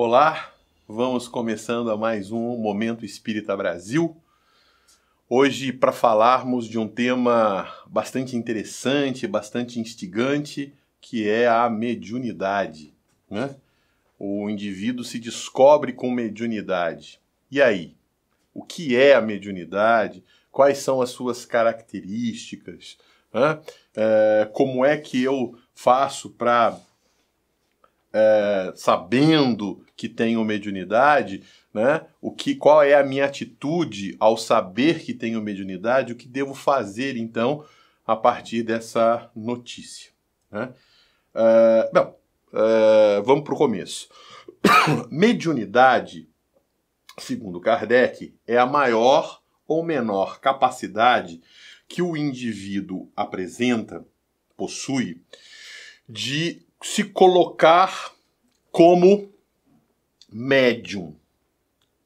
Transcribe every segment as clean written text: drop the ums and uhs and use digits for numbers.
Olá, vamos começando a mais um Momento Espírita Brasil. Hoje para falarmos de um tema bastante interessante, bastante instigante, que é a mediunidade, né? O indivíduo se descobre com mediunidade. E aí? O que é a mediunidade? Quais são as suas características? Né? Como é que eu faço para, sabendo que tenho mediunidade, né? Qual é a minha atitude ao saber que tenho mediunidade? O que devo fazer, então, a partir dessa notícia? Né? Vamos para o começo. Mediunidade, segundo Kardec, é a maior ou menor capacidade que o indivíduo apresenta, possui, de se colocar como médium.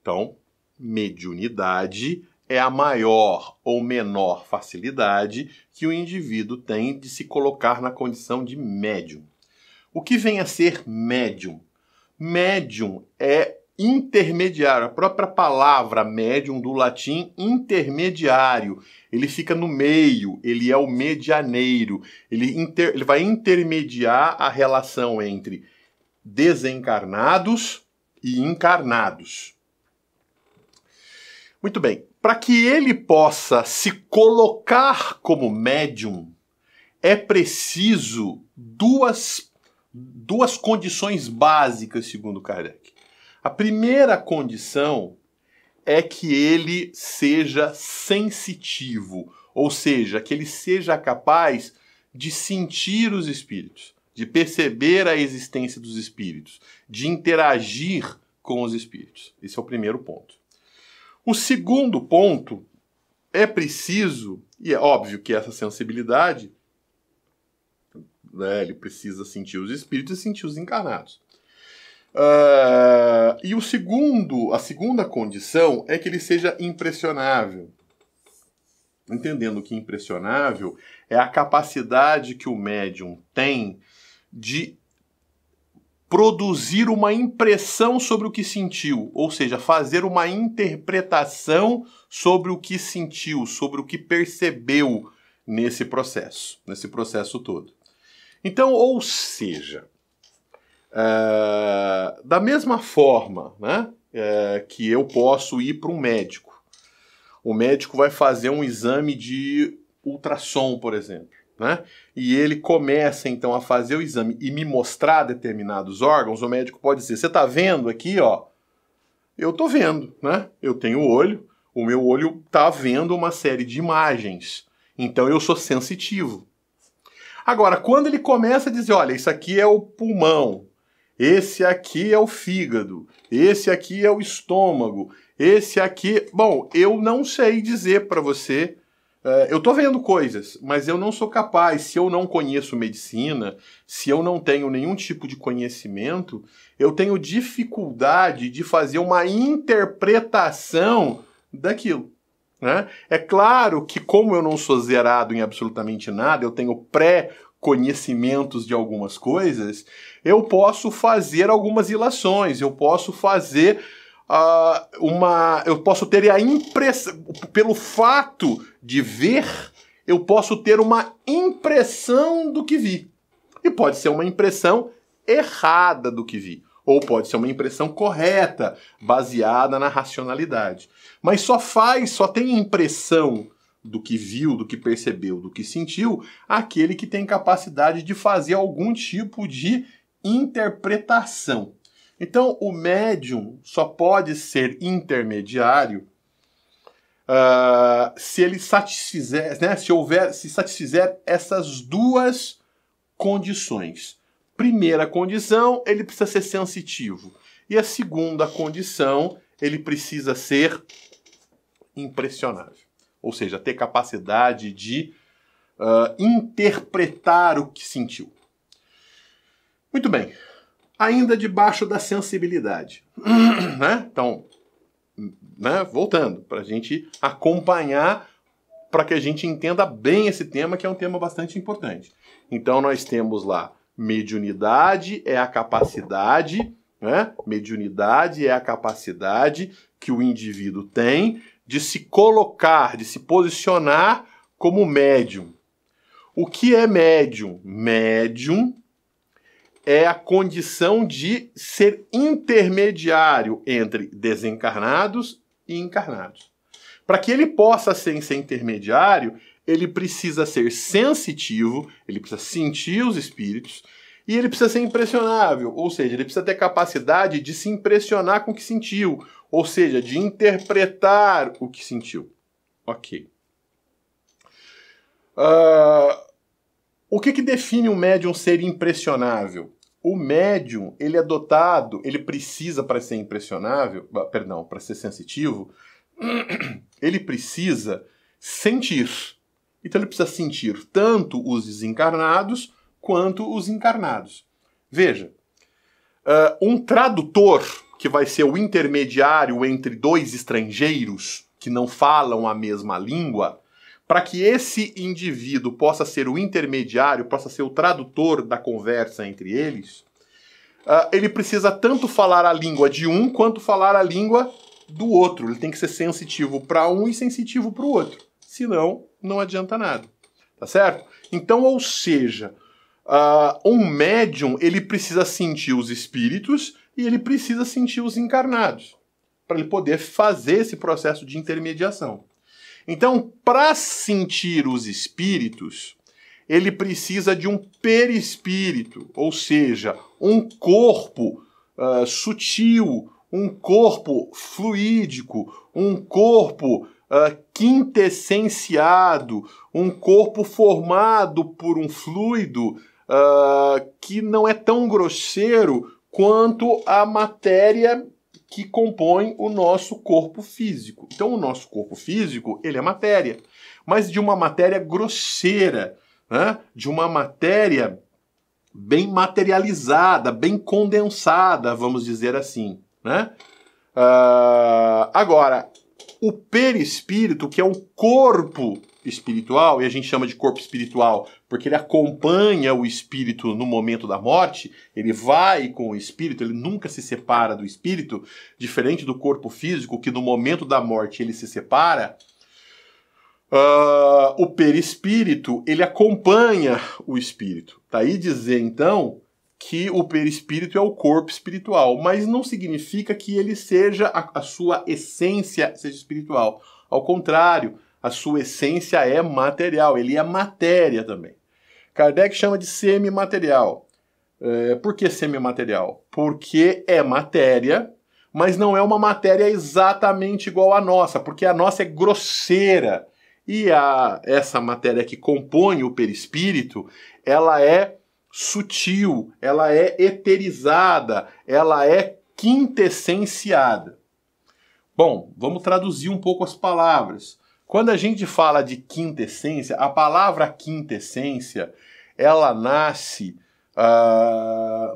Então, mediunidade é a maior ou menor facilidade que o indivíduo tem de se colocar na condição de médium. O que vem a ser médium? Médium é intermediário. A própria palavra médium do latim intermediário. Ele fica no meio, ele é o medianeiro. Ele vai intermediar a relação entre desencarnados e encarnados. Muito bem. Para que ele possa se colocar como médium, é preciso duas condições básicas, segundo Kardec. A primeira condição é que ele seja sensitivo, ou seja, que ele seja capaz de sentir os espíritos, de perceber a existência dos espíritos, de interagir com os espíritos. Esse é o primeiro ponto. O segundo ponto é preciso, e é óbvio que essa sensibilidade, ele precisa sentir os espíritos e sentir os encarnados. E a segunda condição é que ele seja impressionável. Entendendo que impressionável é a capacidade que o médium tem de produzir uma impressão sobre o que sentiu, ou seja, fazer uma interpretação sobre o que sentiu, sobre o que percebeu nesse processo todo. Então, ou seja, da mesma forma, né, que eu posso ir para um médico. O médico vai fazer um exame de ultrassom, por exemplo, né, e ele começa então a fazer o exame e me mostrar determinados órgãos. O médico pode dizer: você está vendo aqui, ó? Eu estou vendo, né? Eu tenho olho, o meu olho está vendo uma série de imagens, então eu sou sensitivo. Agora, quando ele começa a dizer: olha, isso aqui é o pulmão, esse aqui é o fígado, esse aqui é o estômago, esse aqui... Bom, eu não sei dizer para você, eu estou vendo coisas, mas eu não sou capaz, se eu não conheço medicina, se eu não tenho nenhum tipo de conhecimento, eu tenho dificuldade de fazer uma interpretação daquilo. Né? É claro que, como eu não sou zerado em absolutamente nada, eu tenho pré-conhecimentos de algumas coisas, eu posso fazer algumas ilações, eu posso fazer eu posso ter a impressão, pelo fato de ver, eu posso ter uma impressão do que vi. E pode ser uma impressão errada do que vi. Ou pode ser uma impressão correta, baseada na racionalidade. Mas só tem impressão do que viu, do que percebeu, do que sentiu, aquele que tem capacidade de fazer algum tipo de interpretação. Então, o médium só pode ser intermediário se ele satisfizer, né, se satisfizer essas duas condições. Primeira condição, ele precisa ser sensitivo. E a segunda condição, ele precisa ser impressionável. Ou seja, ter capacidade de interpretar o que sentiu. Muito bem. Ainda debaixo da sensibilidade. Né? Então, né, voltando, para a gente acompanhar, para que a gente entenda bem esse tema, que é um tema bastante importante. Então, nós temos lá: mediunidade é a capacidade né? Mediunidade é a capacidade que o indivíduo tem de se colocar, de se posicionar como médium. O que é médium? Médium é a condição de ser intermediário entre desencarnados e encarnados. Para que ele possa ser intermediário, ele precisa ser sensitivo, ele precisa sentir os espíritos e ele precisa ser impressionável, ou seja, ele precisa ter capacidade de se impressionar com o que sentiu, ou seja, de interpretar o que sentiu. Ok. O que define um médium ser impressionável? O médium, ele é dotado, ele precisa, para ser impressionável, perdão, para ser sensitivo, ele precisa sentir. Então ele precisa sentir tanto os desencarnados quanto os encarnados. Veja, um tradutor, que vai ser o intermediário entre dois estrangeiros que não falam a mesma língua, para que esse indivíduo possa ser o intermediário, possa ser o tradutor da conversa entre eles, ele precisa tanto falar a língua de um quanto falar a língua do outro. Ele tem que ser sensitivo para um e sensitivo para o outro. Senão, não adianta nada. Tá certo? Então, ou seja, um médium, ele precisa sentir os espíritos e ele precisa sentir os encarnados, para ele poder fazer esse processo de intermediação. Então, para sentir os espíritos, ele precisa de um perispírito, ou seja, um corpo sutil, um corpo fluídico, um corpo quintessenciado, um corpo formado por um fluido que não é tão grosseiro quanto a matéria que compõe o nosso corpo físico. Então o nosso corpo físico, ele é matéria, mas de uma matéria grosseira, né? De uma matéria bem materializada, bem condensada, vamos dizer assim, né? Agora, o perispírito, que é um corpo espiritual, e a gente chama de corpo espiritual porque ele acompanha o espírito no momento da morte, ele vai com o espírito, ele nunca se separa do espírito, diferente do corpo físico, que no momento da morte ele se separa. O perispírito, ele acompanha o espírito. Tá aí dizer, então, que o perispírito é o corpo espiritual, mas não significa que ele seja, a sua essência seja espiritual. Ao contrário, a sua essência é material, ele é matéria também. Kardec chama de semimaterial. Por que semimaterial? Porque é matéria, mas não é uma matéria exatamente igual à nossa, porque a nossa é grosseira. E essa matéria que compõe o perispírito, ela é sutil, ela é eterizada, ela é quintessenciada. Bom, vamos traduzir um pouco as palavras. Quando a gente fala de quintessência, a palavra quintessência, ela nasce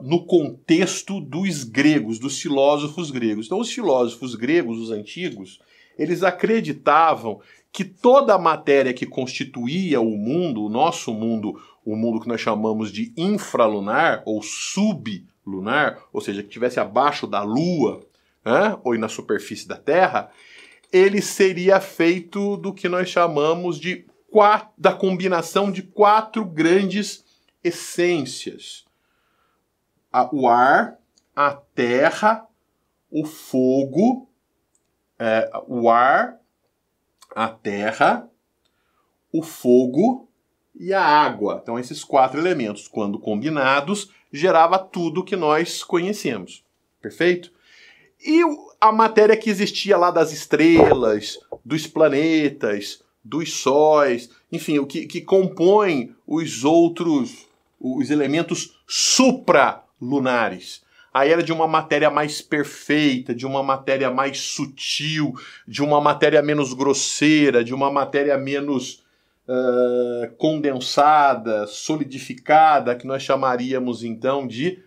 no contexto dos gregos, dos filósofos gregos. Então, os filósofos gregos, os antigos, eles acreditavam que toda a matéria que constituía o mundo, o nosso mundo, o mundo que nós chamamos de infralunar ou sublunar, ou seja, que estivesse abaixo da Lua, né, ou na superfície da Terra, ele seria feito do que nós chamamos de da combinação de 4 grandes essências. O ar, a terra, o fogo, o ar, a terra, o fogo e a água. Então esses 4 elementos, quando combinados, gerava tudo que nós conhecemos. Perfeito? E a matéria que existia lá das estrelas, dos planetas, dos sóis, enfim, o que compõe os elementos supralunares. Aí era de uma matéria mais perfeita, de uma matéria mais sutil, de uma matéria menos grosseira, de uma matéria menos condensada, solidificada, que nós chamaríamos então de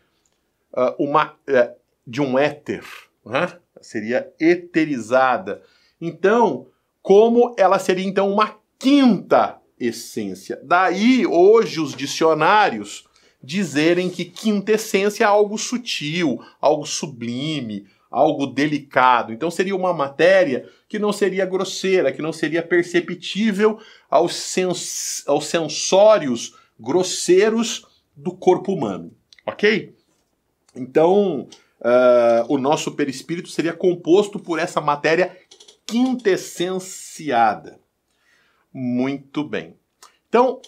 um éter, né? Seria eterizada. Então, como ela seria então uma quinta essência. Daí, hoje, os dicionários, dizerem que quintessência é algo sutil, algo sublime, algo delicado. Então seria uma matéria que não seria grosseira, que não seria perceptível aos sensórios grosseiros do corpo humano, ok? Então, o nosso perispírito seria composto por essa matéria quintessenciada. Muito bem. Então,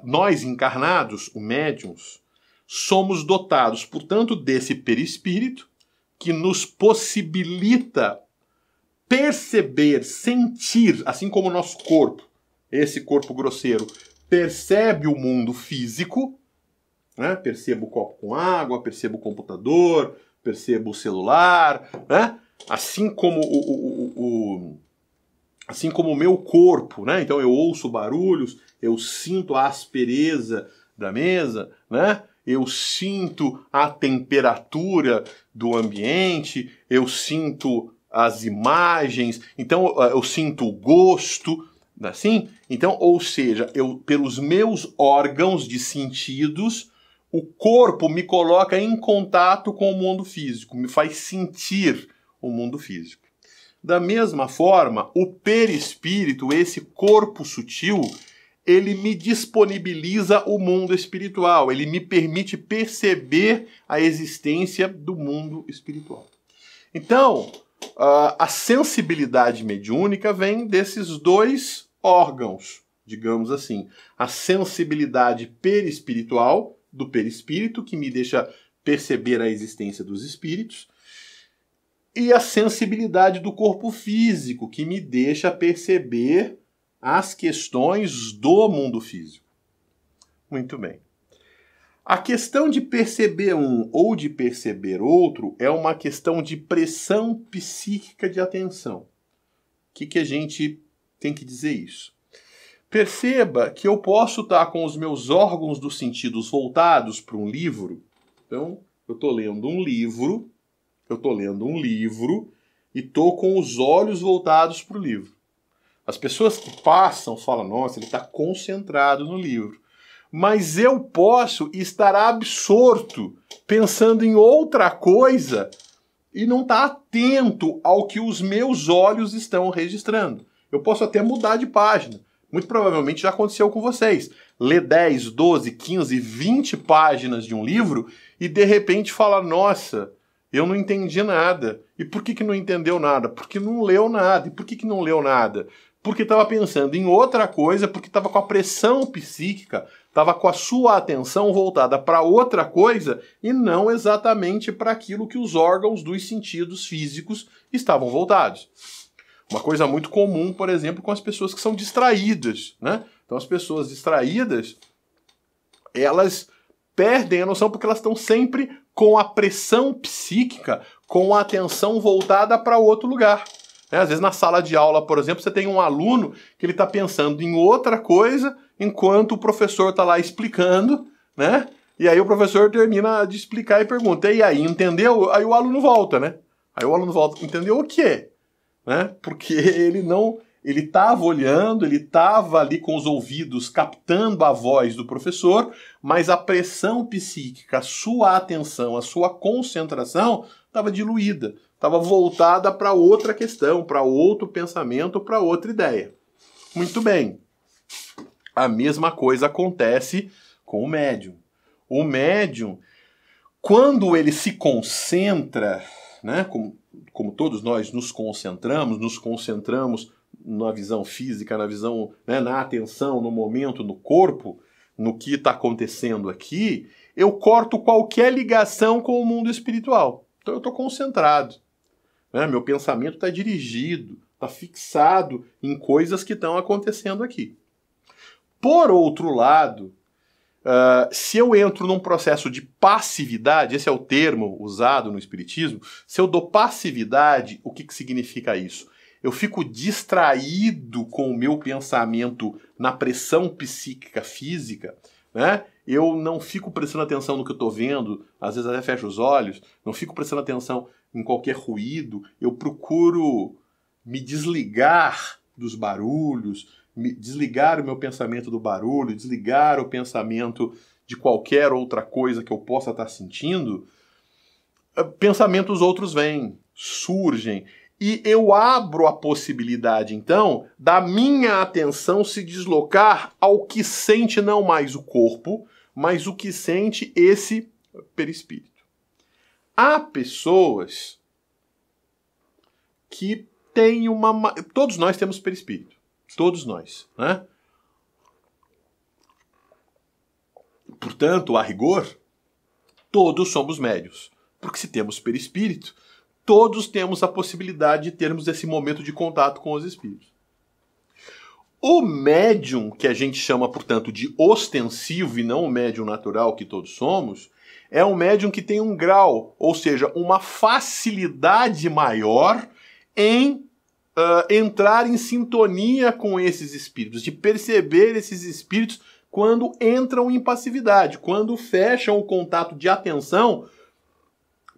nós encarnados, os médiuns, somos dotados, portanto, desse perispírito que nos possibilita perceber, sentir, assim como o nosso corpo, esse corpo grosseiro, percebe o mundo físico, né? Percebo o copo com água, percebo o computador, percebo o celular, né? Assim como o meu corpo, né? Então eu ouço barulhos, eu sinto a aspereza da mesa, né? Eu sinto a temperatura do ambiente, eu sinto as imagens, então eu sinto o gosto, assim? Então, ou seja, pelos meus órgãos de sentidos, o corpo me coloca em contato com o mundo físico, me faz sentir o mundo físico. Da mesma forma, o perispírito, esse corpo sutil, ele me disponibiliza o mundo espiritual, ele me permite perceber a existência do mundo espiritual. Então, a sensibilidade mediúnica vem desses dois órgãos, digamos assim. A sensibilidade perispiritual, do perispírito, que me deixa perceber a existência dos espíritos, e a sensibilidade do corpo físico, que me deixa perceber as questões do mundo físico. Muito bem. A questão de perceber um ou de perceber outro é uma questão de pressão psíquica de atenção. O que a gente tem que dizer isso? Perceba que eu posso estar com os meus órgãos dos sentidos voltados para um livro. Então, eu estou lendo um livro, e estou com os olhos voltados para o livro. As pessoas que passam falam, nossa, ele está concentrado no livro. Mas eu posso estar absorto, pensando em outra coisa, e não estar atento ao que os meus olhos estão registrando. Eu posso até mudar de página. Muito provavelmente já aconteceu com vocês. Ler 10, 12, 15, 20 páginas de um livro e de repente falar, nossa, eu não entendi nada. E por que não entendeu nada? Porque não leu nada. E por que não leu nada? Porque estava pensando em outra coisa, porque estava com a pressão psíquica, estava com a sua atenção voltada para outra coisa e não exatamente para aquilo que os órgãos dos sentidos físicos estavam voltados. Uma coisa muito comum, por exemplo, com as pessoas que são distraídas, né? Então as pessoas distraídas, elas perdem a noção porque elas estão sempre com a pressão psíquica, com a atenção voltada para outro lugar. Às vezes na sala de aula, por exemplo, você tem um aluno que ele está pensando em outra coisa enquanto o professor está lá explicando, né? E aí o professor termina de explicar e pergunta, e aí, entendeu? Aí o aluno volta, né? Aí o aluno volta, entendeu o quê? Né? Porque ele estava olhando, ele estava ali com os ouvidos captando a voz do professor, mas a pressão psíquica, a sua atenção, a sua concentração estava diluída, estava voltada para outra questão, para outro pensamento, para outra ideia. Muito bem. A mesma coisa acontece com o médium. O médium, quando ele se concentra, né, como todos nós nos concentramos na visão física, na visão, né, na atenção, no momento, no corpo, no que está acontecendo aqui, eu corto qualquer ligação com o mundo espiritual. Então eu estou concentrado. Né? Meu pensamento está dirigido, está fixado em coisas que estão acontecendo aqui. Por outro lado, se eu entro num processo de passividade, esse é o termo usado no Espiritismo, se eu dou passividade, o que significa isso? Eu fico distraído com o meu pensamento na pressão psíquica física, né? Eu não fico prestando atenção no que eu estou vendo, às vezes até fecho os olhos, não fico prestando atenção em qualquer ruído, eu procuro me desligar dos barulhos, desligar o meu pensamento do barulho, desligar o pensamento de qualquer outra coisa que eu possa estar sentindo, pensamentos outros vêm, surgem, e eu abro a possibilidade, então, da minha atenção se deslocar ao que sente não mais o corpo, mas o que sente esse perispírito. Há pessoas que têm uma... Todos nós temos perispírito. Todos nós, né? Portanto, a rigor, todos somos médiuns. Porque se temos perispírito, todos temos a possibilidade de termos esse momento de contato com os espíritos. O médium, que a gente chama, portanto, de ostensivo e não o médium natural que todos somos, é um médium que tem um grau, ou seja, uma facilidade maior em entrar em sintonia com esses espíritos, de perceber esses espíritos quando entram em passividade, quando fecham o contato de atenção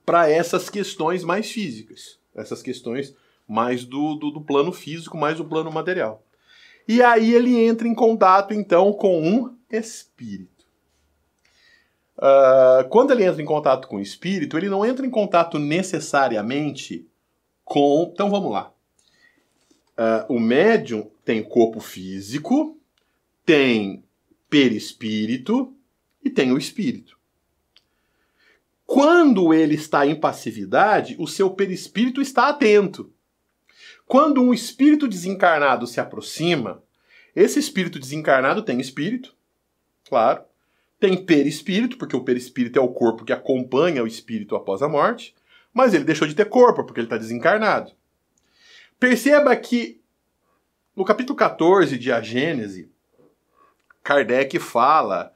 para essas questões mais físicas, essas questões mais do plano físico, mais do plano material. E aí ele entra em contato, então, com um espírito. Quando ele entra em contato com o espírito, ele não entra em contato necessariamente com... Então vamos lá. O médium tem corpo físico, tem perispírito e tem o espírito. Quando ele está em passividade, o seu perispírito está atento. Quando um espírito desencarnado se aproxima, esse espírito desencarnado tem espírito, claro, tem perispírito, porque o perispírito é o corpo que acompanha o espírito após a morte, mas ele deixou de ter corpo, porque ele está desencarnado. Perceba que no capítulo 14 de A Gênese, Kardec fala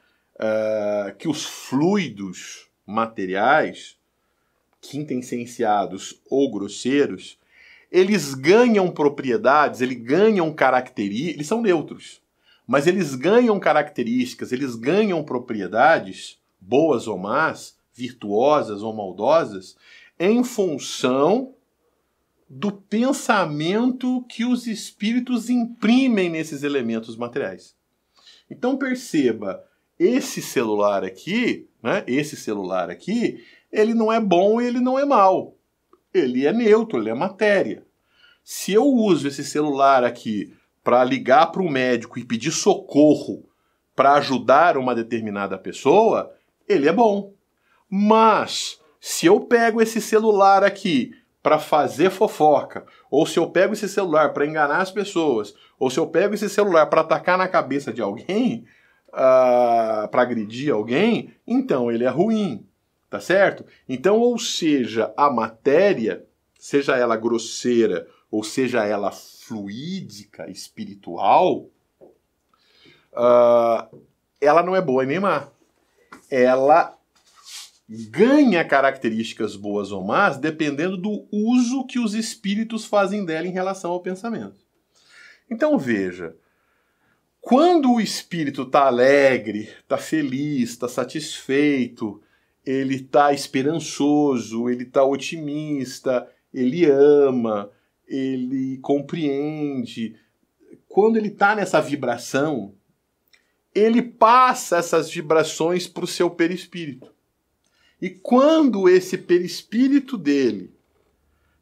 que os fluidos materiais, quintessenciados ou grosseiros, eles ganham propriedades, eles ganham características, eles são neutros, mas eles ganham características, eles ganham propriedades, boas ou más, virtuosas ou maldosas, em função do pensamento que os espíritos imprimem nesses elementos materiais. Então perceba, esse celular aqui, né, ele não é bom e ele não é mau. Ele é neutro, ele é matéria. Se eu uso esse celular aqui para ligar para um médico e pedir socorro para ajudar uma determinada pessoa, ele é bom. Mas se eu pego esse celular aqui para fazer fofoca, ou se eu pego esse celular para enganar as pessoas, ou se eu pego esse celular para atacar na cabeça de alguém, para agredir alguém, então ele é ruim, tá certo? Então, ou seja, a matéria, seja ela grosseira, ou seja ela fluídica, espiritual, ela não é boa e nem má. Ela ganha características boas ou más dependendo do uso que os espíritos fazem dela em relação ao pensamento. Então veja, quando o espírito está alegre, está feliz, está satisfeito, ele está esperançoso, ele está otimista, ele ama, ele compreende. Quando ele está nessa vibração, ele passa essas vibrações para o seu perispírito. E quando esse perispírito dele,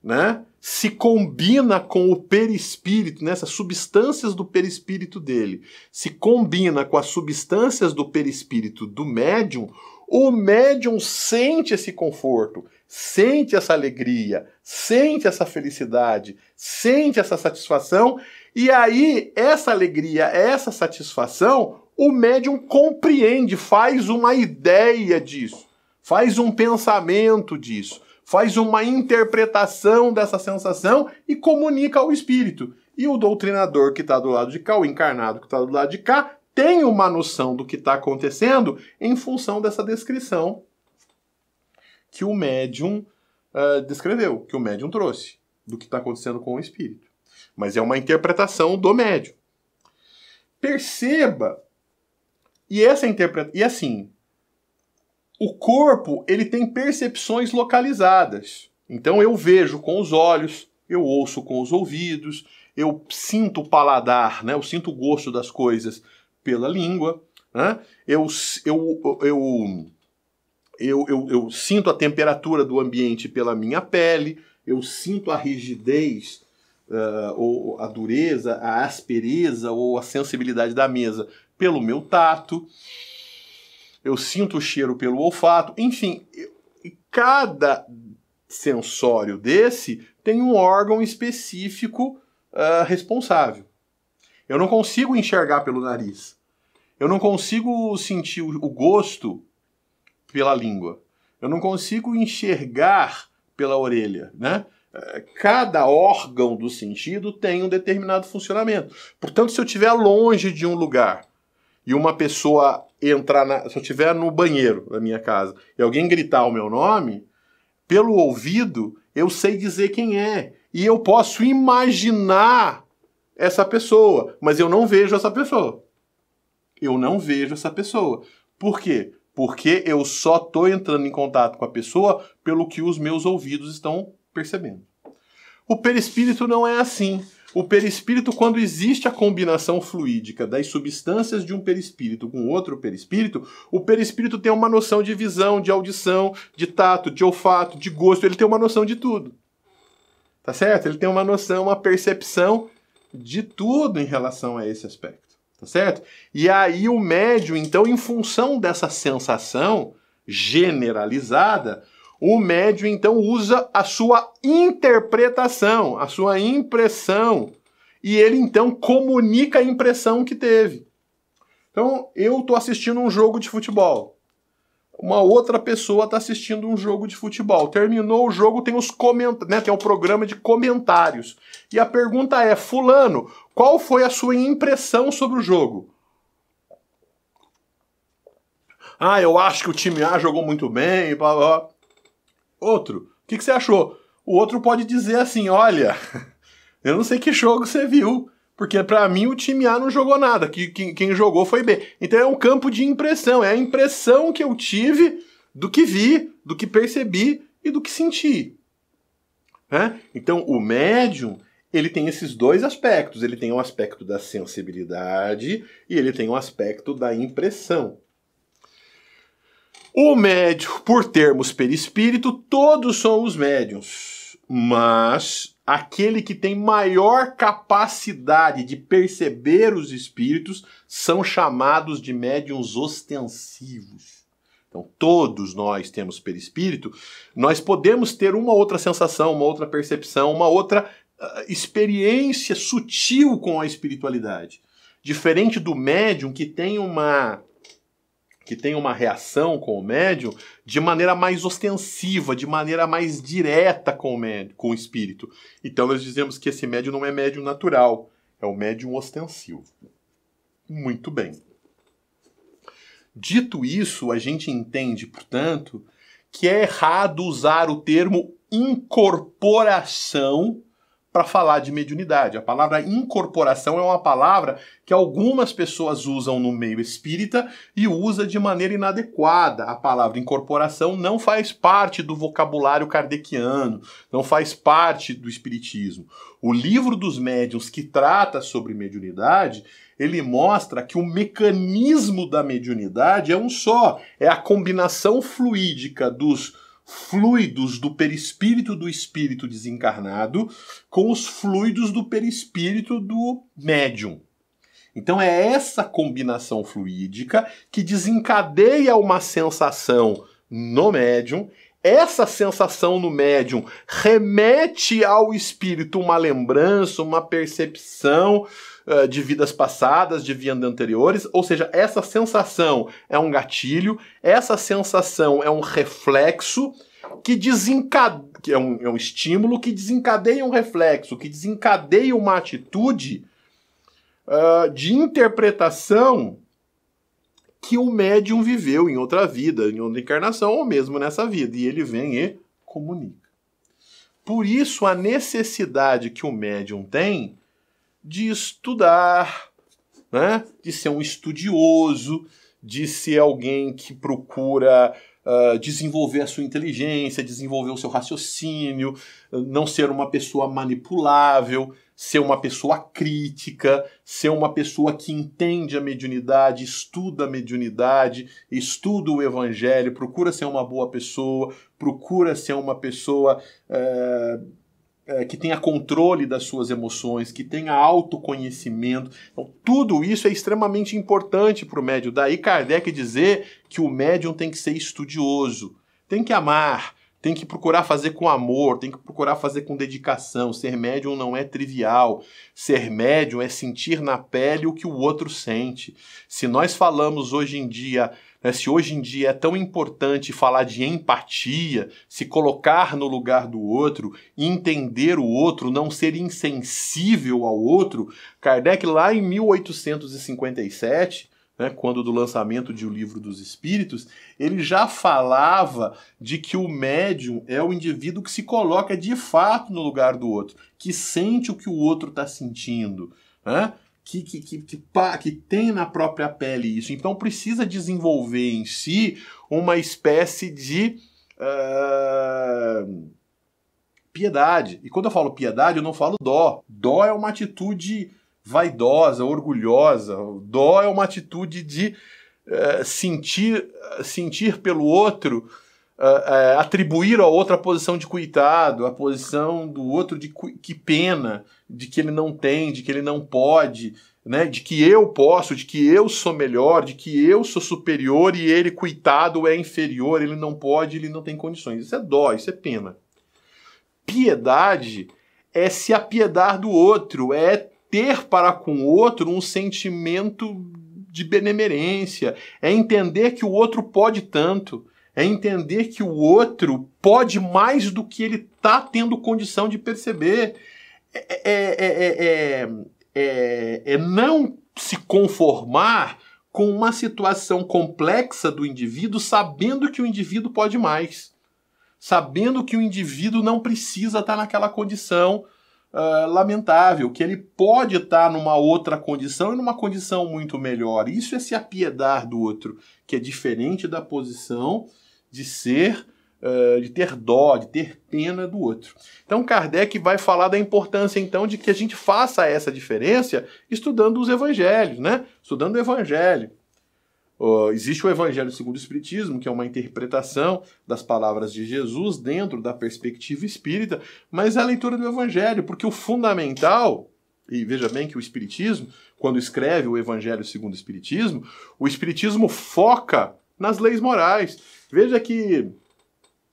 né, se combina com o perispírito, nessas substâncias do perispírito dele, se combina com as substâncias do perispírito do médium, o médium sente esse conforto, sente essa alegria, sente essa felicidade, sente essa satisfação, e aí essa alegria, essa satisfação, o médium compreende, faz uma ideia disso. Faz um pensamento disso, faz uma interpretação dessa sensação e comunica ao espírito. E o doutrinador que está do lado de cá, o encarnado que está do lado de cá, tem uma noção do que está acontecendo em função dessa descrição que o médium descreveu, que o médium trouxe, do que está acontecendo com o espírito. Mas é uma interpretação do médium. Perceba, e assim, o corpo, ele tem percepções localizadas. Então eu vejo com os olhos, eu ouço com os ouvidos, eu sinto o paladar, né? Eu sinto o gosto das coisas pela língua, né? Eu sinto a temperatura do ambiente pela minha pele, eu sinto a rigidez, ou a dureza, a aspereza ou a sensibilidade da mesa pelo meu tato, eu sinto o cheiro pelo olfato, enfim, cada sensório desse tem um órgão específico responsável. Eu não consigo enxergar pelo nariz, eu não consigo sentir o gosto pela língua, eu não consigo enxergar pela orelha, né? Cada órgão do sentido tem um determinado funcionamento. Portanto, se eu estiver longe de um lugar e uma pessoa entrar, se eu estiver no banheiro da minha casa e alguém gritar o meu nome, pelo ouvido eu sei dizer quem é. E eu posso imaginar essa pessoa, mas eu não vejo essa pessoa. Eu não vejo essa pessoa. Por quê? Porque eu só estou entrando em contato com a pessoa pelo que os meus ouvidos estão percebendo. O perispírito não é assim. O perispírito, quando existe a combinação fluídica das substâncias de um perispírito com outro perispírito, o perispírito tem uma noção de visão, de audição, de tato, de olfato, de gosto, ele tem uma noção de tudo. Tá certo? Ele tem uma noção, uma percepção de tudo em relação a esse aspecto. Tá certo? E aí o médium, então, em função dessa sensação generalizada, o médium, então, usa a sua interpretação, a sua impressão, e ele, então, comunica a impressão que teve. Então, eu estou assistindo um jogo de futebol. Uma outra pessoa está assistindo um jogo de futebol. Terminou o jogo, tem tem um programa de comentários. E a pergunta é, fulano, qual foi a sua impressão sobre o jogo? Ah, eu acho que o time A jogou muito bem, blá, blá. Outro, o que você achou? O outro pode dizer assim, olha, eu não sei que jogo você viu, porque pra mim o time A não jogou nada, quem jogou foi B. Então é um campo de impressão, é a impressão que eu tive do que vi, do que percebi e do que senti. Né? Então o médium, ele tem esses dois aspectos, ele tem o aspecto da sensibilidade e ele tem o aspecto da impressão. O médium, por termos perispírito, todos são os médiuns, mas aquele que tem maior capacidade de perceber os espíritos são chamados de médiuns ostensivos. Então, todos nós temos perispírito, nós podemos ter uma outra sensação, uma outra percepção, uma outra experiência sutil com a espiritualidade. Diferente do médium que tem uma reação com o médium de maneira mais ostensiva, de maneira mais direta com o espírito. Então nós dizemos que esse médium não é médium natural, é o médium ostensivo. Muito bem. Dito isso, a gente entende, portanto, que é errado usar o termo incorporação para falar de mediunidade. A palavra incorporação é uma palavra que algumas pessoas usam no meio espírita e usa de maneira inadequada. A palavra incorporação não faz parte do vocabulário kardeciano, não faz parte do espiritismo. O livro dos médiuns, que trata sobre mediunidade, ele mostra que o mecanismo da mediunidade é um só, é a combinação fluídica dos fluidos do perispírito do espírito desencarnado com os fluidos do perispírito do médium. Então é essa combinação fluídica que desencadeia uma sensação no médium. Essa sensação no médium remete ao espírito uma lembrança, uma percepção de vidas passadas, de vidas anteriores, ou seja, essa sensação é um gatilho, essa sensação é um reflexo que desencadeia, é um estímulo que desencadeia um reflexo, que desencadeia uma atitude de interpretação que o médium viveu em outra vida, em outra encarnação, ou mesmo nessa vida, e ele vem e comunica. Por isso, a necessidade que o médium tem de estudar, né? De ser um estudioso, de ser alguém que procura desenvolver a sua inteligência, desenvolver o seu raciocínio, não ser uma pessoa manipulável, ser uma pessoa crítica, ser uma pessoa que entende a mediunidade, estuda a mediunidade, estuda o evangelho, procura ser uma boa pessoa, procura ser uma pessoa que tenha controle das suas emoções, que tenha autoconhecimento. Então, tudo isso é extremamente importante para o médium. Daí Kardec dizer que o médium tem que ser estudioso, tem que amar, tem que procurar fazer com amor, tem que procurar fazer com dedicação. Ser médium não é trivial. Ser médium é sentir na pele o que o outro sente. Se nós falamos hoje em dia, se hoje em dia é tão importante falar de empatia, se colocar no lugar do outro, entender o outro, não ser insensível ao outro, Kardec lá em 1857, quando do lançamento de O Livro dos Espíritos, ele já falava de que o médium é o indivíduo que se coloca de fato no lugar do outro, que sente o que o outro está sentindo, né? Que tem na própria pele isso. Então precisa desenvolver em si uma espécie de piedade. E quando eu falo piedade, eu não falo dó. Dó é uma atitude vaidosa, orgulhosa. Dó é uma atitude de sentir pelo outro, atribuir ao outro a posição de coitado, a posição do outro de que pena, de que ele não tem, de que ele não pode, né? De que eu posso, de que eu sou melhor, de que eu sou superior e ele, coitado, é inferior, ele não pode, ele não tem condições. Isso é dó, isso é pena. Piedade é se apiedar do outro, é ter para com o outro um sentimento de benemerência, é entender que o outro pode tanto, é entender que o outro pode mais do que ele está tendo condição de perceber. É não se conformar com uma situação complexa do indivíduo, sabendo que o indivíduo pode mais, sabendo que o indivíduo não precisa estar naquela condição lamentável, que ele pode estar numa outra condição e numa condição muito melhor. Isso é se apiedar do outro, que é diferente da posição de ter dó, de ter pena do outro. Então Kardec vai falar da importância então de que a gente faça essa diferença estudando os evangelhos, né? Estudando o evangelho. Existe o Evangelho segundo o Espiritismo, que é uma interpretação das palavras de Jesus dentro da perspectiva espírita, mas é a leitura do Evangelho, porque o fundamental, e veja bem que o Espiritismo, quando escreve o Evangelho segundo o Espiritismo foca nas leis morais. Veja que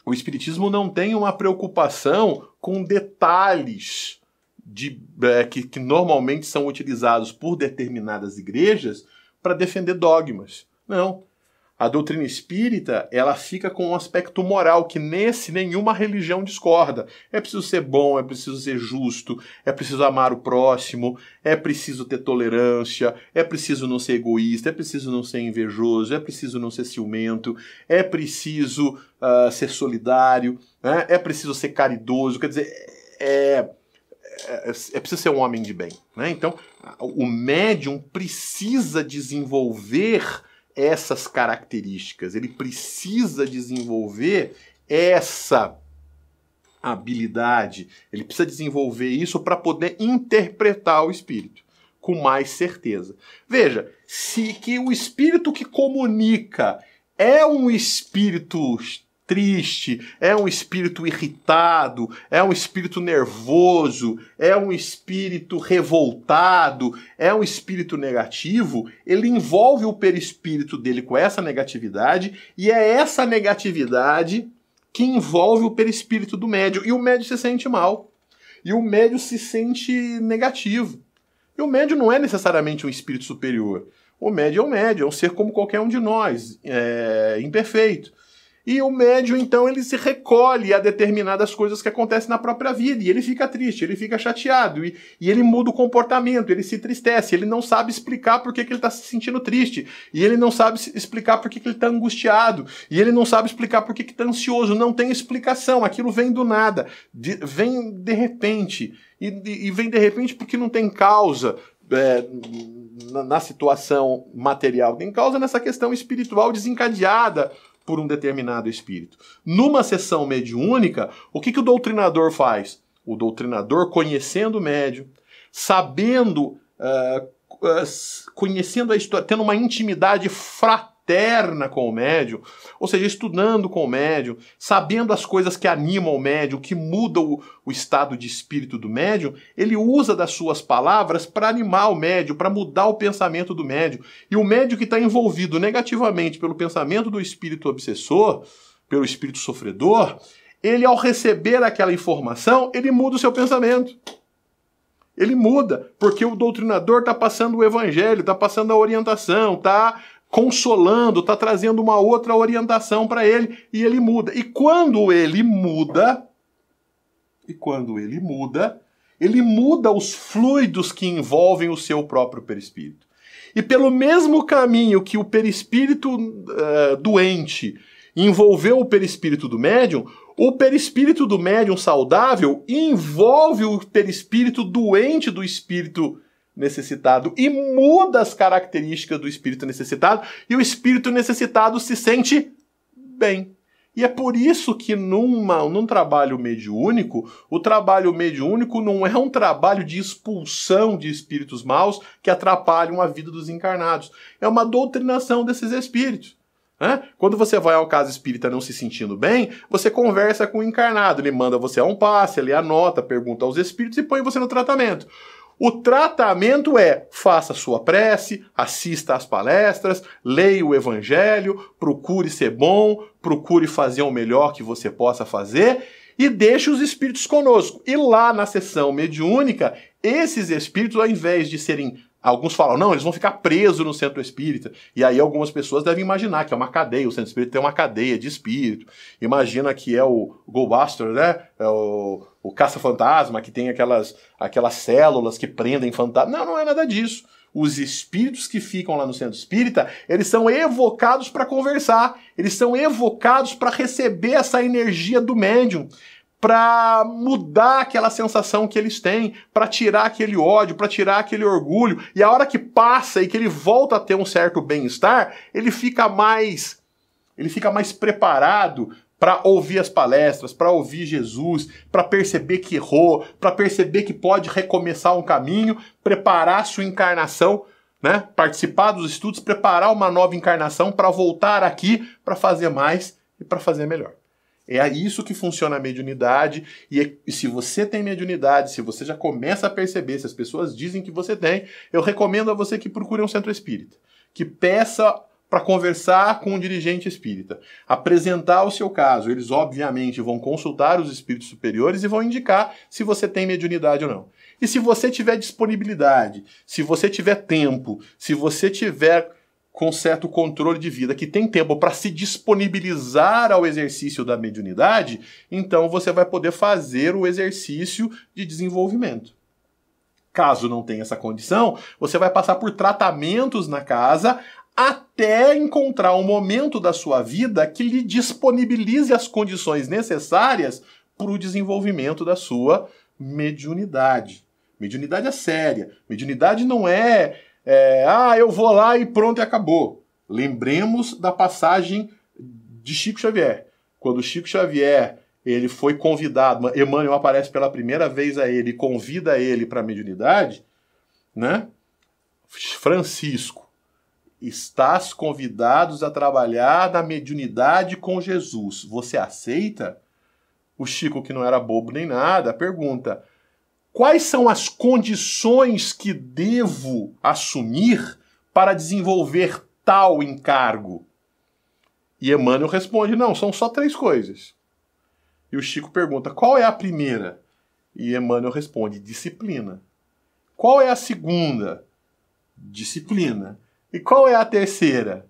o Espiritismo não tem uma preocupação com detalhes que normalmente são utilizados por determinadas igrejas para defender dogmas. Não. A doutrina espírita, ela fica com um aspecto moral que nenhuma religião discorda. É preciso ser bom, é preciso ser justo, é preciso amar o próximo, é preciso ter tolerância, é preciso não ser egoísta, é preciso não ser invejoso, é preciso não ser ciumento, é preciso ser solidário, né? É preciso ser caridoso, quer dizer, é preciso ser um homem de bem, né? Então, o médium precisa desenvolver essas características, ele precisa desenvolver essa habilidade, ele precisa desenvolver isso para poder interpretar o espírito com mais certeza. Veja, se que o espírito que comunica é um espírito triste, é um espírito irritado, é um espírito nervoso, é um espírito revoltado, é um espírito negativo, ele envolve o perispírito dele com essa negatividade e é essa negatividade que envolve o perispírito do médium e o médium se sente mal. E o médium se sente negativo. E o médium não é necessariamente um espírito superior. O médium é um médium, é um ser como qualquer um de nós, imperfeito. E o médium, então, ele se recolhe a determinadas coisas que acontecem na própria vida. E ele fica triste, ele fica chateado. E ele muda o comportamento, ele se entristece. Ele não sabe explicar por que ele está se sentindo triste. E ele não sabe explicar por que ele está angustiado. E ele não sabe explicar por que está ansioso. Não tem explicação. Aquilo vem do nada. Vem de repente. E vem de repente porque não tem causa na situação material. Tem causa nessa questão espiritual desencadeada por um determinado espírito. Numa sessão mediúnica, o que o doutrinador faz? O doutrinador, conhecendo o médium, sabendo, conhecendo a história, tendo uma intimidade fraterna com o médium, ou seja, estudando com o médium, sabendo as coisas que animam o médium, que mudam o estado de espírito do médium, ele usa das suas palavras para animar o médium, para mudar o pensamento do médium. E o médium que está envolvido negativamente pelo pensamento do espírito obsessor, pelo espírito sofredor, ele, ao receber aquela informação, ele muda o seu pensamento. Ele muda, porque o doutrinador está passando o evangelho, está passando a orientação, está consolando, está trazendo uma outra orientação para ele, e ele muda. E quando ele muda, ele muda os fluidos que envolvem o seu próprio perispírito. E pelo mesmo caminho que o perispírito doente envolveu o perispírito do médium, o perispírito do médium saudável envolve o perispírito doente do espírito necessitado e muda as características do espírito necessitado, e o espírito necessitado se sente bem. E é por isso que num trabalho mediúnico, o trabalho mediúnico não é um trabalho de expulsão de espíritos maus que atrapalham a vida dos encarnados. É uma doutrinação desses espíritos. Quando você vai ao caso espírita não se sentindo bem, você conversa com o encarnado, ele manda você a um passe, ele anota, pergunta aos espíritos e põe você no tratamento. O tratamento é: faça sua prece, assista às palestras, leia o evangelho, procure ser bom, procure fazer o melhor que você possa fazer e deixe os espíritos conosco. E lá na sessão mediúnica, esses espíritos, ao invés de serem... Alguns falam, não, eles vão ficar presos no centro espírita. E aí algumas pessoas devem imaginar que é uma cadeia, o centro espírita tem uma cadeia de espírito. Imagina que é o Goldbuster, né? É o caça-fantasma, que tem aquelas células que prendem fantasmas. Não, não é nada disso. Os espíritos que ficam lá no centro espírita, eles são evocados para conversar. Eles são evocados para receber essa energia do médium, para mudar aquela sensação que eles têm, para tirar aquele ódio, para tirar aquele orgulho. E a hora que passa e que ele volta a ter um certo bem-estar, ele fica mais preparado para ouvir as palestras, para ouvir Jesus, para perceber que errou, para perceber que pode recomeçar um caminho, preparar sua encarnação, né? Participar dos estudos, preparar uma nova encarnação para voltar aqui para fazer mais e para fazer melhor. É isso que funciona a mediunidade, e se você tem mediunidade, se você já começa a perceber, se as pessoas dizem que você tem, eu recomendo a você que procure um centro espírita, que peça para conversar com um dirigente espírita, apresentar o seu caso. Eles obviamente vão consultar os espíritos superiores e vão indicar se você tem mediunidade ou não. E se você tiver disponibilidade, se você tiver tempo, se você tiver com certo controle de vida, que tem tempo para se disponibilizar ao exercício da mediunidade, então você vai poder fazer o exercício de desenvolvimento. Caso não tenha essa condição, você vai passar por tratamentos na casa até encontrar um momento da sua vida que lhe disponibilize as condições necessárias para o desenvolvimento da sua mediunidade. Mediunidade é séria. Mediunidade não é eu vou lá e pronto e acabou. Lembremos da passagem de Chico Xavier. Quando Chico Xavier ele foi convidado, Emmanuel aparece pela primeira vez a ele e convida ele para a mediunidade, né? Francisco, estás convidados a trabalhar na mediunidade com Jesus. Você aceita? O Chico, que não era bobo nem nada, pergunta: quais são as condições que devo assumir para desenvolver tal encargo? E Emmanuel responde: não, são só 3 coisas. E o Chico pergunta: qual é a primeira? E Emmanuel responde: disciplina. Qual é a segunda? Disciplina. E qual é a terceira?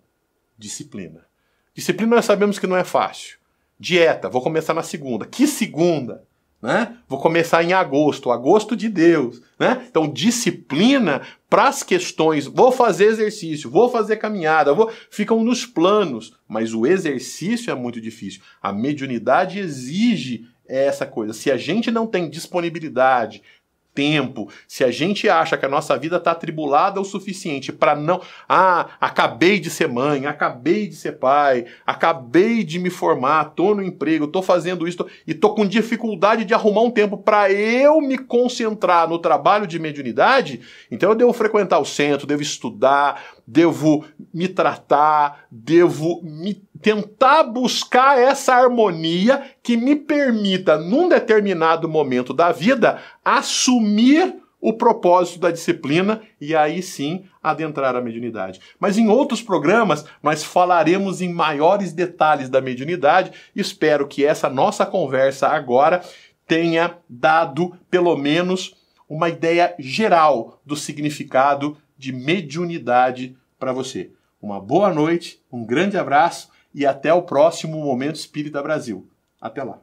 Disciplina. Disciplina nós sabemos que não é fácil. Dieta, vou começar na segunda. Que segunda? Né? Vou começar em agosto de Deus, né? Então disciplina para as questões, vou fazer exercício, vou fazer caminhada, ficam nos planos, mas o exercício é muito difícil. A mediunidade exige essa coisa. Se a gente não tem disponibilidade, tempo, se a gente acha que a nossa vida está atribulada o suficiente para não... acabei de ser mãe, acabei de ser pai, acabei de me formar, tô no emprego, tô fazendo isso e tô com dificuldade de arrumar um tempo para eu me concentrar no trabalho de mediunidade, então eu devo frequentar o centro, devo estudar, devo me tratar, devo tentar buscar essa harmonia que me permita, num determinado momento da vida, assumir o propósito da disciplina e aí sim adentrar a mediunidade. Mas em outros programas nós falaremos em maiores detalhes da mediunidade. Espero que essa nossa conversa agora tenha dado pelo menos uma ideia geral do significado de mediunidade para você. Uma boa noite, um grande abraço e até o próximo Momento Espírita Brasil. Até lá.